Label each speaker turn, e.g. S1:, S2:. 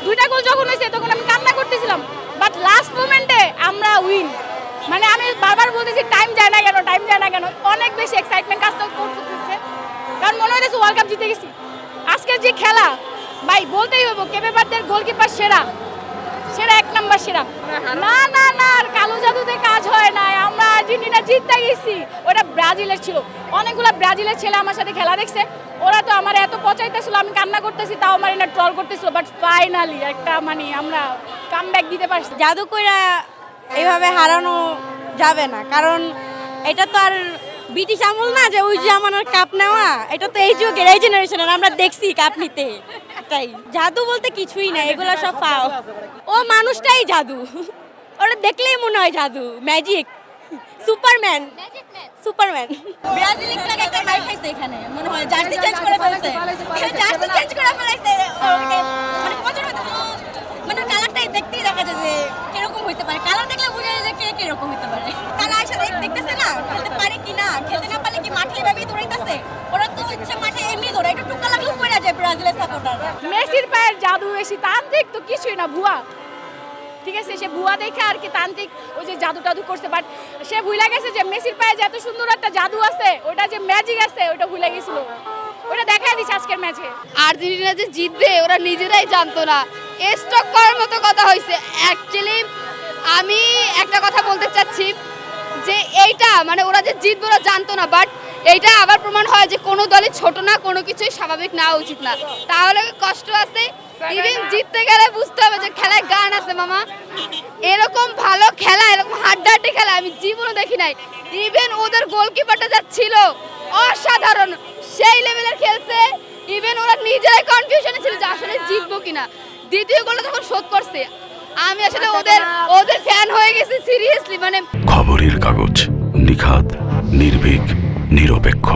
S1: দুইটা গোল যখন হয়েছে তখন আমি কান্না করতেছিলাম, বাট লাস্ট মোমেন্টে আমরা উইন। মানে আমি বারবার বলতেছি টাইম যায় না কেন, টাইম যায় না কেন, অনেক বেশি এক্সাইটমেন্ট কাজ করতেছে, কারণ মনে হয়েছে ওয়ার্ল্ড কাপ জিতে গেছি। আজকের যে খেলা ভাই বলতেই হইব, কেপে বার্দের গোলকিপার সেরা, সেরা এক নাম্বার সেরা। না না না, আর কালো জাদুতে কাজ হয় না, আমরা আর্জেন্টিনা জিততে গেছি। ওটা ব্রাজিলের ছিল, অনেকগুলো ব্রাজিলের ছেলে আমার সাথে খেলা দেখছে, ওরা তো আমার এত পচাইতেছিল, আমি কান্না করতেছি, তাও আমার না ট্রল করতেছিল, বাট ফাইনালি একটা মানে আমরা কামব্যাক দিতে পারছি।
S2: জাদু কইরা এইভাবে হারানো যাবে না, কারণ এটা তো আর ব্রিটিশ আমল না যে ওই জামানার কাপ নেওয়া, এটা তো এই যুগের এই জেনারেশনের, আমরা দেখছি কাপ নিতে। তাই জাদু বলতে কিছুই না, এগুলো সব ফাও। ও মানুষটাই জাদু, ওরা দেখলেই মনে হয় জাদু, ম্যাজিক, সুপারম্যান, সুপারম্যান। ব্রাজিল থেকে একটা মাইক খাইছে এখানে, মনে হয় জার্সি চেঞ্জ করে ফেলছে, জার্সি চেঞ্জ করে ফেলাইছে, মানে পছন্দ হতো, মানে কালারটাই দেখতেই দেখা যায় যে কিরকম হইতে পারে, কালার দেখলে বোঝা যায় যে কে কিরকম হইতে পারে। তারা এসে দেখতেছে না খেলতে পারে কি না, খেলতে না পারলে কি মাঠে এভাবেই দৌড়াইতেছে, ওরা তো ইচ্ছা মাঠে এমনি দৌড়ায়, একটু টুকা লাগলেও পড়ে যায় ব্রাজিলের সাপোর্টাররা।
S1: মেসির পায়ের জাদু বেশি, তান্ত্রিক তো কিছুই না, ভুয়া। ঠিক আছে, সে ভুয়া দেখে আর কি তান্ত্রিক ওই যে জাদু টাদু করছে, বাট সে ভুলে গেছে যে মেসির পায়ে যে এত সুন্দর একটা জাদু আছে, ওটা যে ম্যাজিক আছে, ওটা ভুলে গেছিল, ওটা দেখাই দিচ্ছে আজকের ম্যাচে।
S3: আর্জেন্টিনা যে জিতবে ওরা নিজেরাই জানতো না, স্টক করার মতো কথা হয়েছে। অ্যাকচুয়ালি আমি একটা কথা বলতে চাচ্ছি যে এইটা মানে ওরা যে জিতবে ওরা জানতো না, বাট এইটা আবার প্রমাণ হয় যে কোনো দলই ছোট না, কোনো কিছুই স্বাভাবিক নেওয়া উচিত না। তাহলে কষ্ট আছে, ইভেন জিততে গেলে বুঝতে হবে যে খেলায় গান আছে মামা। এরকম ভালো খেলা, এরকম হাড্ডাহাড্ডি খেলা আমি জীবনে দেখি নাই। ইভেন ওদের গোলকিপারটা যা ছিল অসাধারণ, সেই লেভেলের খেলছে। ইভেন ওরা নিজেরাই কনফিউশনে ছিল যে আসলে জিতবো কিনা। দ্বিতীয় গোলটা যখন শোধ করছে, আমি আসলে ওদের ফ্যান হয়ে গেছি সিরিয়াসলি। মানে
S4: খবরের কাগজ, নিখাত, নির্ভীক, নিরপেক্ষ।